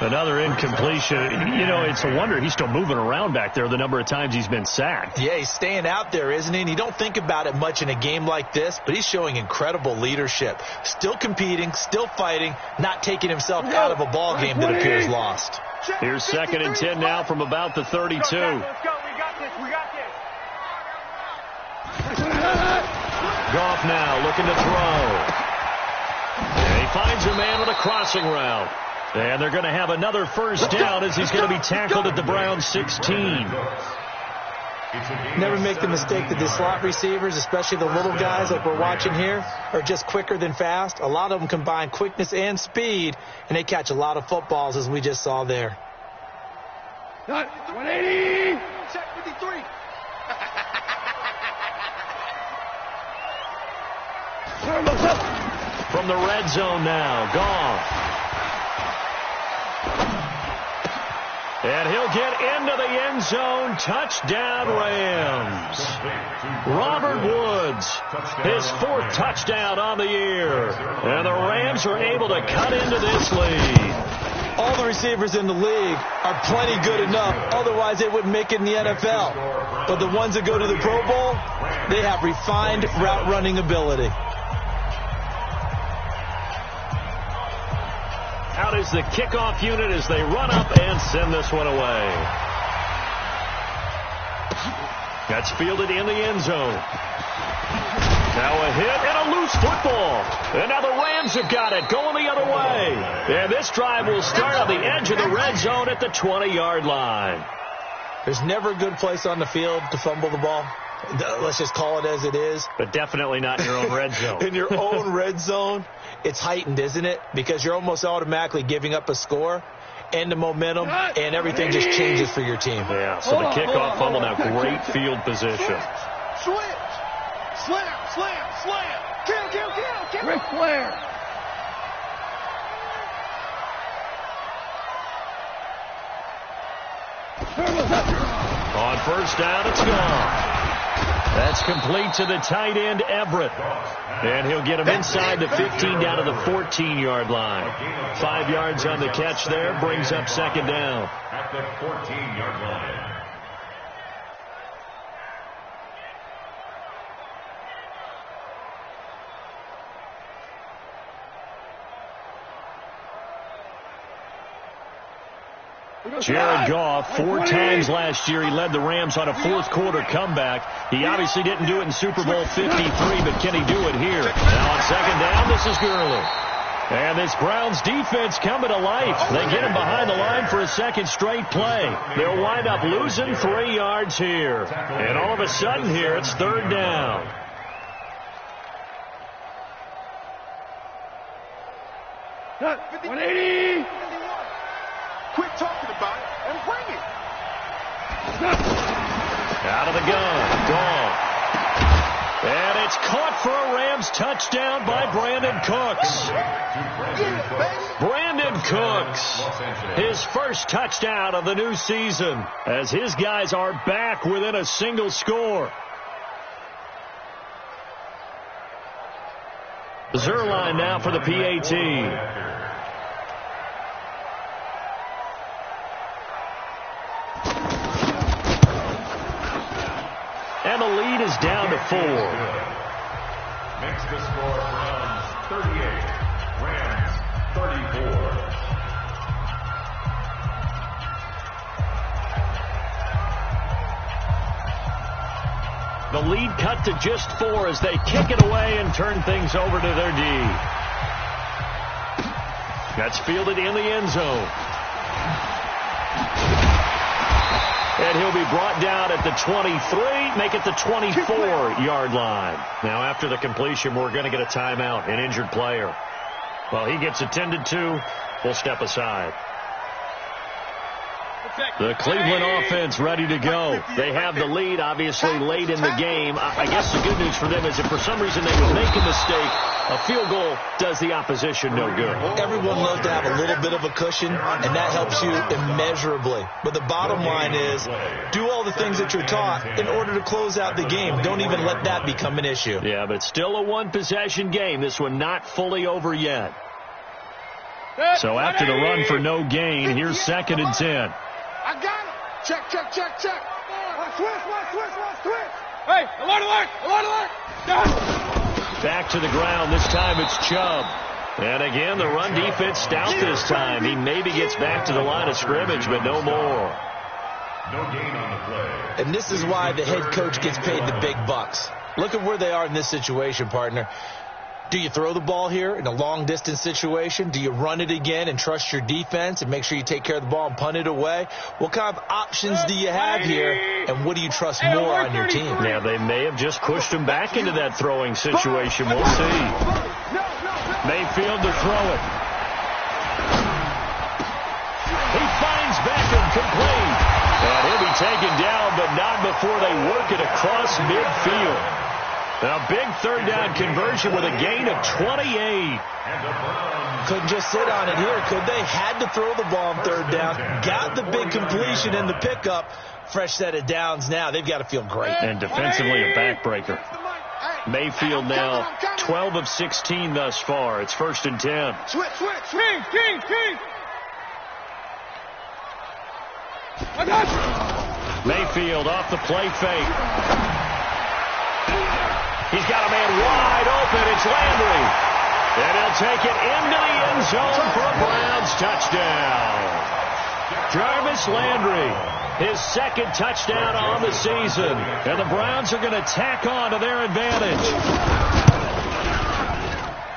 Another incompletion. You know, it's a wonder he's still moving around back there the number of times he's been sacked. Yeah, he's staying out there, isn't he? And you don't think about it much in a game like this, but he's showing incredible leadership. Still competing, still fighting, not taking himself out of a ball game that appears lost. Here's 2nd and 10 now from about the 32. Let's go. We got this. Goff now looking to throw. And he finds a man with a crossing route. And they're going to have another 1st down as he's going to be tackled at the Browns 16. Never make the mistake that the slot receivers, especially the little guys like we're watching here, are just quicker than fast. A lot of them combine quickness and speed, and they catch a lot of footballs, as we just saw there. 180. Check 53. From the red zone now, Goff. And he'll get into the end zone. Touchdown, Rams. Robert Woods, his 4th touchdown on the year. And the Rams are able to cut into this lead. All the receivers in the league are plenty good enough. Otherwise, they wouldn't make it in the NFL. But the ones that go to the Pro Bowl, they have refined route running ability. Out is the kickoff unit as they run up and send this one away. That's fielded in the end zone. Now a hit and a loose football. And now the Rams have got it going the other way. And this drive will start on the edge of the red zone at the 20-yard line. There's never a good place on the field to fumble the ball. Let's just call it as it is. But definitely not in your own red zone. In your own red zone, it's heightened, isn't it? Because you're almost automatically giving up a score and the momentum, and everything just changes for your team. Yeah, so the kickoff fumble now, great field position. Switch. Slam. Kill. Ric Flair. On 1st down, it's gone. That's complete to the tight end, Everett. And he'll get him inside the 15 down to the 14-yard line. 5 yards on the catch there, brings up 2nd down. At the 14-yard line. Jared Goff, 4 times last year, he led the Rams on a 4th quarter comeback. He obviously didn't do it in Super Bowl 53, but can he do it here? Now on 2nd down, this is Gurley. And this Browns defense coming to life. They get him behind the line for a 2nd straight play. They'll wind up losing 3 yards here. And all of a sudden here, it's 3rd down. Cut. 180. Quit talking about it and bring it. Out of the gun. Gone. And it's caught for a Rams touchdown by Brandon Cooks. Brandon Cooks, his 1st touchdown of the new season, as his guys are back within a single score. Zuerlein now for the PAT. And the lead is down to 4. Makes the score Browns 38, Rams 34. The lead cut to just 4 as they kick it away and turn things over to their D. That's fielded in the end zone. And he'll be brought down at the 23, make it the 24-yard line. Now, after the completion, we're going to get a timeout, an injured player. Well, he gets attended to. We'll step aside. The Cleveland offense ready to go. They have the lead, obviously, late in the game. I guess the good news for them is if for some reason they would make a mistake, a field goal does the opposition no good. Everyone loves to have a little bit of a cushion, and that helps you immeasurably. But the bottom line is, do all the things that you're taught in order to close out the game. Don't even let that become an issue. Yeah, but still a one-possession game. This one not fully over yet. So after the run for no gain, here's 2nd and 10. I got it. Check. Switch. Hey, alert. Back to the ground. This time it's Chubb. And again, the run defense stout this time. He maybe gets back to the line of scrimmage, but no more. No gain on the play. And this is why the head coach gets paid the big bucks. Look at where they are in this situation, partner. Do you throw the ball here in a long-distance situation? Do you run it again and trust your defense and make sure you take care of the ball and punt it away? What kind of options do you have here, and what do you trust more on your team? Yeah, they may have just pushed him back into that throwing situation. We'll see. Mayfield to throw it. He finds Beckham complete. And he'll be taken down, but not before they work it across midfield. A big 3rd down conversion with a gain of 28. Couldn't just sit on it here, could they? Had to throw the ball on 3rd down. Got the big completion in the pickup. Fresh set of downs now. They've got to feel great. And defensively a backbreaker. Mayfield now 12 of 16 thus far. It's 1st and 10. Switch. King. I got you. Mayfield off the play fake. He's got a man wide open. It's Landry. And he'll take it into the end zone for a Browns touchdown. Jarvis Landry, his 2nd touchdown on the season. And the Browns are going to tack on to their advantage.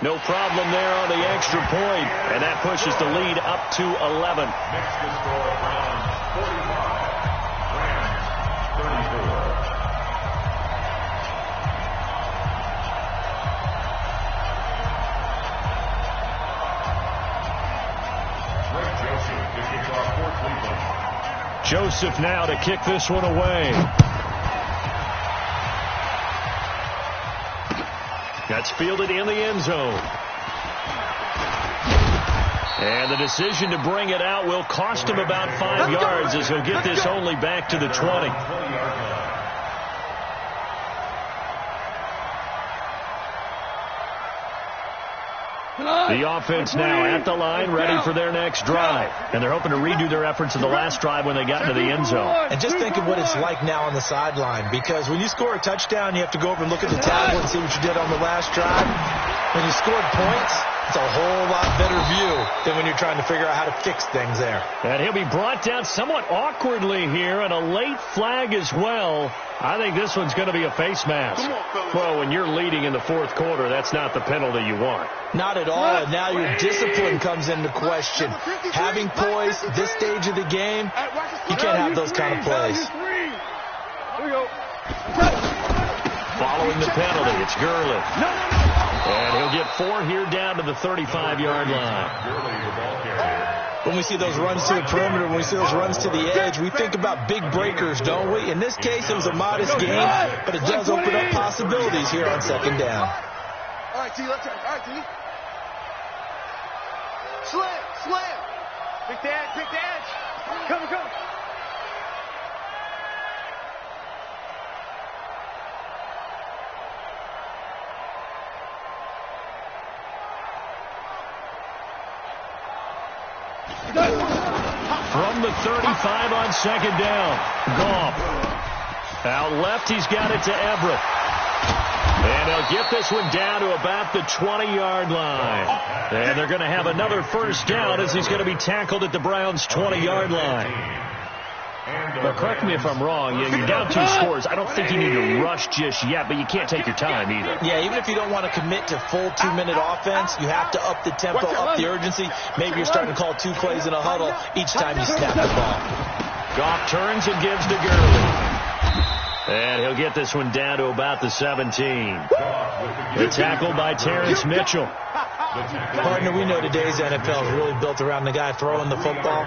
No problem there on the extra point. And that pushes the lead up to 11. Next to score, Browns 45, Rams 34. Joseph now to kick this one away. That's fielded in the end zone. And the decision to bring it out will cost him about 5 yards as he'll get this only back to the 20. The offense now at the line, ready for their next drive. And they're hoping to redo their efforts of the last drive when they got into the end zone. And just think of what it's like now on the sideline, because when you score a touchdown, you have to go over and look at the tablet and see what you did on the last drive. When you scored points, it's a whole lot better view than when you're trying to figure out how to fix things there. And he'll be brought down somewhat awkwardly here, and a late flag as well. I think this one's going to be a face mask. Well, when you're leading in the 4th quarter, that's not the penalty you want. Not at all, and now your discipline comes into question. Having poise this stage of the game, you can't have those kind of plays. Following the penalty, it's Gurley. And he'll get 4 here down to the 35-yard line. When we see those runs to the perimeter, when we see those runs to the edge, we think about big breakers, don't we? In this case, it was a modest gain, but it does open up possibilities here on 2nd down. All right, T, left turn. All right, T. Slam. Pick the edge. Come. From the 35 on 2nd down, Goff. Out left, he's got it to Everett. And they'll get this one down to about the 20-yard line. And they're going to have another 1st down as he's going to be tackled at the Browns' 20-yard line. Well, correct me if I'm wrong. You're down 2 scores. I don't think you need to rush just yet, but you can't take your time either. Yeah, even if you don't want to commit to full 2-minute offense, you have to up the tempo, up the urgency. Maybe you're starting to call 2 plays in a huddle each time you snap the ball. Goff turns and gives to Gurley. And he'll get this one down to about the 17. The tackle by Terrence Mitchell. Partner, we know today's NFL is really built around the guy throwing the football.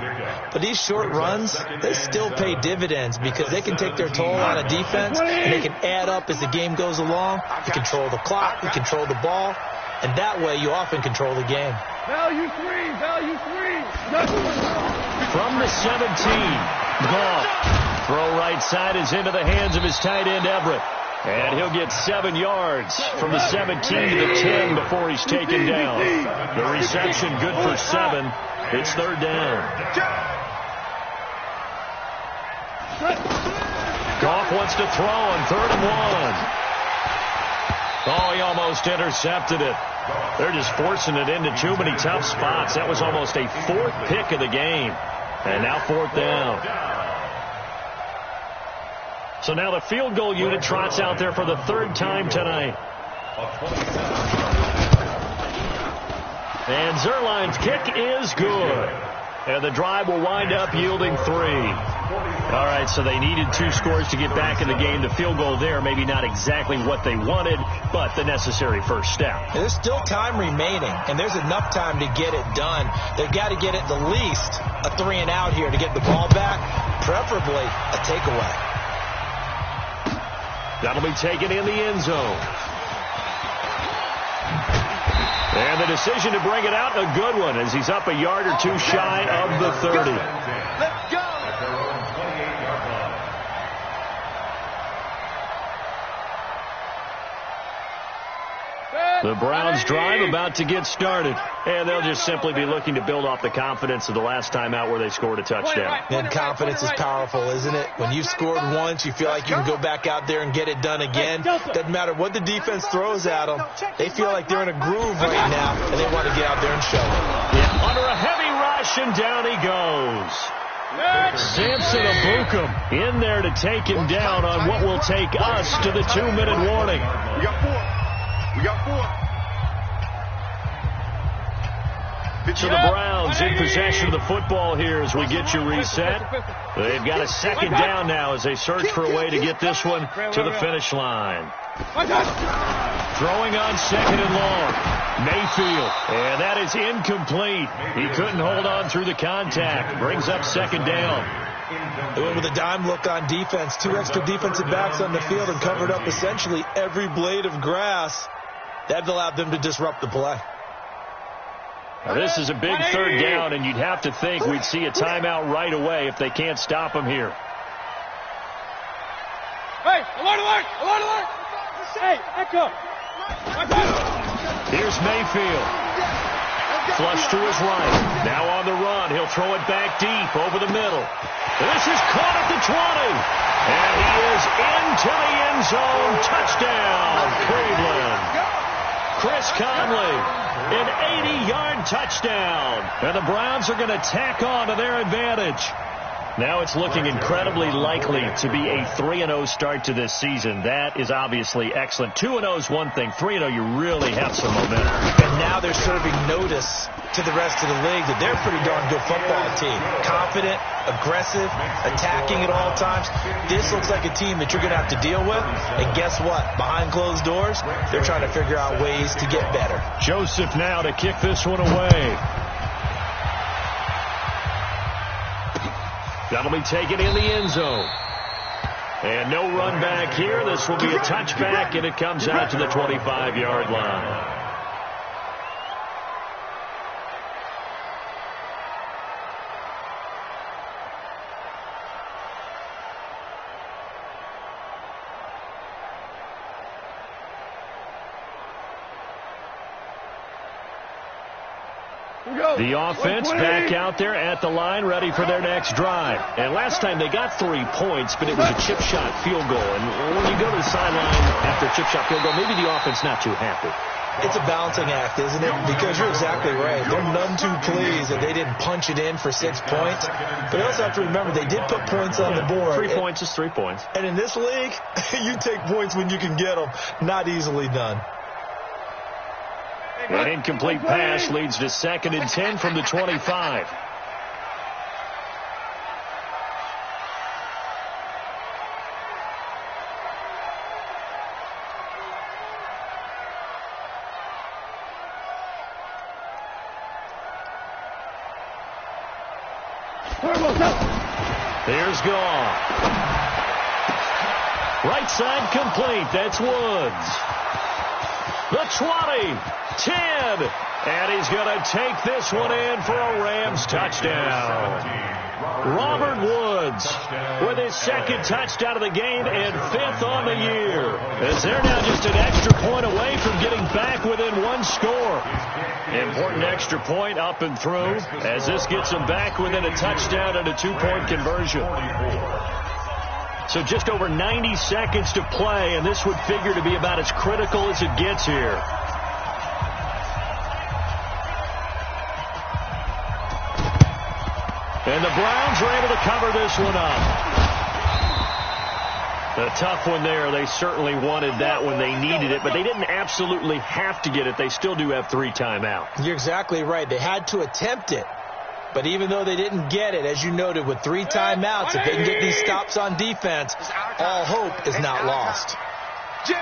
But these short runs, they still pay dividends because they can take their toll on a defense and they can add up as the game goes along. You control the clock, you control the ball, and that way you often control the game. Value three, value three. From the 17, Goff. Throw right side is into the hands of his tight end, Everett. And he'll get 7 yards from the 17 to the 10 before he's taken down. The reception good for 7. It's third down. Goff wants to throw on 3rd and 1. Oh, he almost intercepted it. They're just forcing it into too many tough spots. That was almost a 4th pick of the game. And now 4th down. So now the field goal unit trots out there for the 3rd time tonight. And Zuerlein's kick is good. And the drive will wind up yielding 3. All right, so they needed 2 scores to get back in the game. The field goal there, maybe not exactly what they wanted, but the necessary first step. There's still time remaining, and there's enough time to get it done. They've got to get at the least a 3 and out here to get the ball back, preferably a takeaway. That'll be taken in the end zone. And the decision to bring it out, a good one, as he's up a yard or 2 shy of the 30. Let's go. The Browns drive about to get started, and they'll just simply be looking to build off the confidence of the last time out where they scored a touchdown. And confidence is powerful, isn't it? When you've scored once, you feel like you can go back out there and get it done again. Doesn't matter what the defense throws at them. They feel like they're in a groove right now, and they want to get out there and show it. Yeah, under a heavy rush, and down he goes. Samson Ebukam in there to take him down on what will take us to the 2-minute warning. We got 4. We got 4. So the Browns in possession of the football here as we get you reset. They've got a 2nd down now as they search for a way to get this one to the finish line. Throwing on 2nd and long. Mayfield. And that is incomplete. He couldn't hold on through the contact. Brings up 2nd down. They went with a dime look on defense. 2 extra defensive backs on the field and covered up essentially every blade of grass. That allowed them to disrupt the play. Now, this is a big 3rd down, and you'd have to think we'd see a timeout right away if they can't stop him here. Hey, alert, alert, alert, alert. Hey, echo. Here's Mayfield. Flush to his right. Now on the run. He'll throw it back deep over the middle. This is caught at the 20. And he is into the end zone. Touchdown, Cleveland. Chris Conley, an 80-yard touchdown. And the Browns are going to tack on to their advantage. Now it's looking incredibly likely to be a 3-0 start to this season. That is obviously excellent. 2-0 is one thing. 3-0, you really have some momentum. And now they're serving notice to the rest of the league that they're a pretty darn good football team. Confident, aggressive, attacking at all times. This looks like a team that you're going to have to deal with. And guess what? Behind closed doors, they're trying to figure out ways to get better. Joseph now to kick this one away. That'll be taken in the end zone. And no run back here. This will be a touchback, and it comes out to the 25-yard line. The offense back out there at the line, ready for their next drive. And last time they got 3 points, but it was a chip shot field goal. And when you go to the sideline after a chip shot field goal, maybe the offense not too happy. It's a balancing act, isn't it? Because you're exactly right. They're none too pleased that they didn't punch it in for 6 points. But you also have to remember they did put points on the board. 3 points is 3 points. And in this league, you take points when you can get them. Not easily done. An incomplete pass leads to 2nd and 10 from the 25. Here's Goff. Right side complete. That's Woods. The 20, 10, and he's going to take this one in for a Rams touchdown. Robert Woods with his second touchdown of the game and 5th on the year. As they're now just an extra point away from getting back within one score. Important extra point up and through as this gets them back within a touchdown and a 2-point conversion. So just over 90 seconds to play, and this would figure to be about as critical as it gets here. And the Browns are able to cover this one up. A tough one there. They certainly wanted that when they needed it, but they didn't absolutely have to get it. They still do have 3 timeouts. You're exactly right. They had to attempt it. But even though they didn't get it, as you noted, with 3 timeouts, if they can get these stops on defense, all hope is not lost. Jim.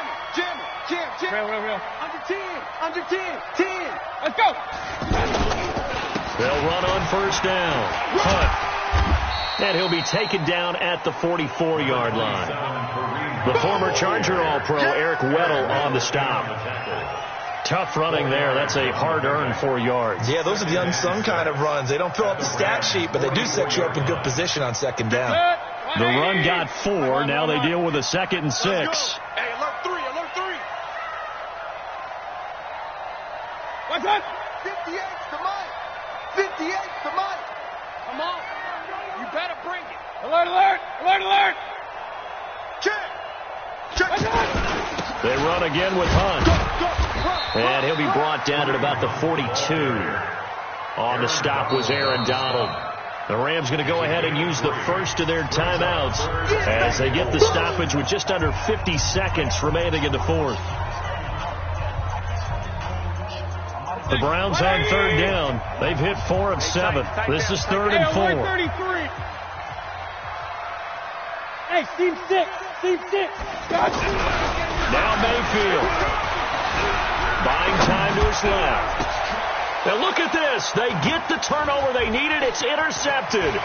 Under 10. Let's go. They'll run on first down. Hunt. And he'll be taken down at the 44-yard line. The former Charger All-Pro, Eric Weddle, on the stop. Tough running there. That's a hard-earned 4 yards. Yeah, those are the unsung kind of runs. They don't fill up the stat sheet, but they do set you up in good position on second down. The run got 4. Now they deal with a 2nd and 6. Hey, alert 3. What's up? 58 to Mike. Come on. You better bring it. Alert. Check. They run again with Hunt. And he'll be brought down at about the 42. On the stop was Aaron Donald. The Rams going to go ahead and use the first of their timeouts as they get the stoppage with just under 50 seconds remaining in the 4th. The Browns on 3rd down. They've hit 4 of 7. This is 3rd and 4. Hey, Steve 6. Gotcha. Now Mayfield. Buying time to his left. Now look at this. They get the turnover they needed. It's intercepted.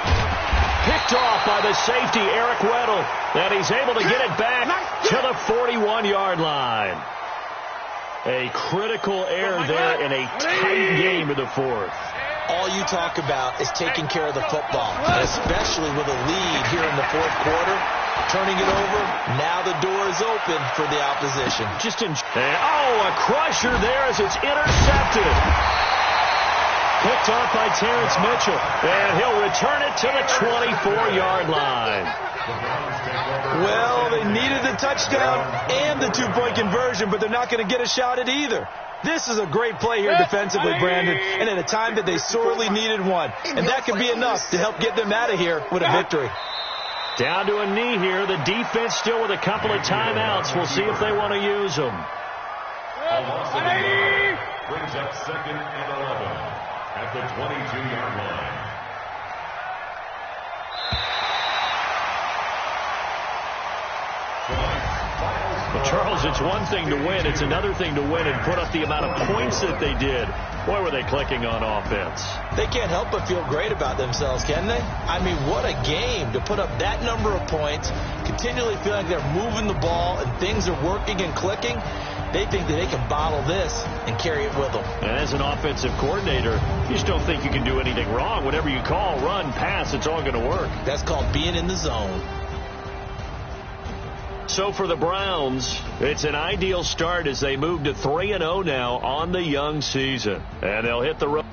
Picked off by the safety, Eric Weddle. And he's able to get it back to the 41-yard line. A critical error there in a tight game in the 4th. All you talk about is taking care of the football, and especially with a lead here in the 4th quarter. Turning it over, now the door is open for the opposition. A crusher there as it's intercepted. Picked off by Terrence Mitchell, and he'll return it to the 24-yard line. Well, they needed the touchdown and the 2-point conversion, but they're not going to get a shot at either. This is a great play here defensively, Brandon, and at a time that they sorely needed one. And that could be enough to help get them out of here with a victory. Down to a knee here. The defense still with a couple of timeouts. We'll see if they want to use them. Brings up 2nd and 11 at the 22-yard line. Well, Charles, it's one thing to win. It's another thing to win and put up the amount of points that they did. Boy, were they clicking on offense. They can't help but feel great about themselves, can they? I mean, what a game to put up that number of points, continually feel like they're moving the ball and things are working and clicking. They think that they can bottle this and carry it with them. And as an offensive coordinator, you just don't think you can do anything wrong. Whatever you call, run, pass, it's all going to work. That's called being in the zone. So for the Browns, it's an ideal start as they move to 3-0 now on the young season. And they'll hit the road.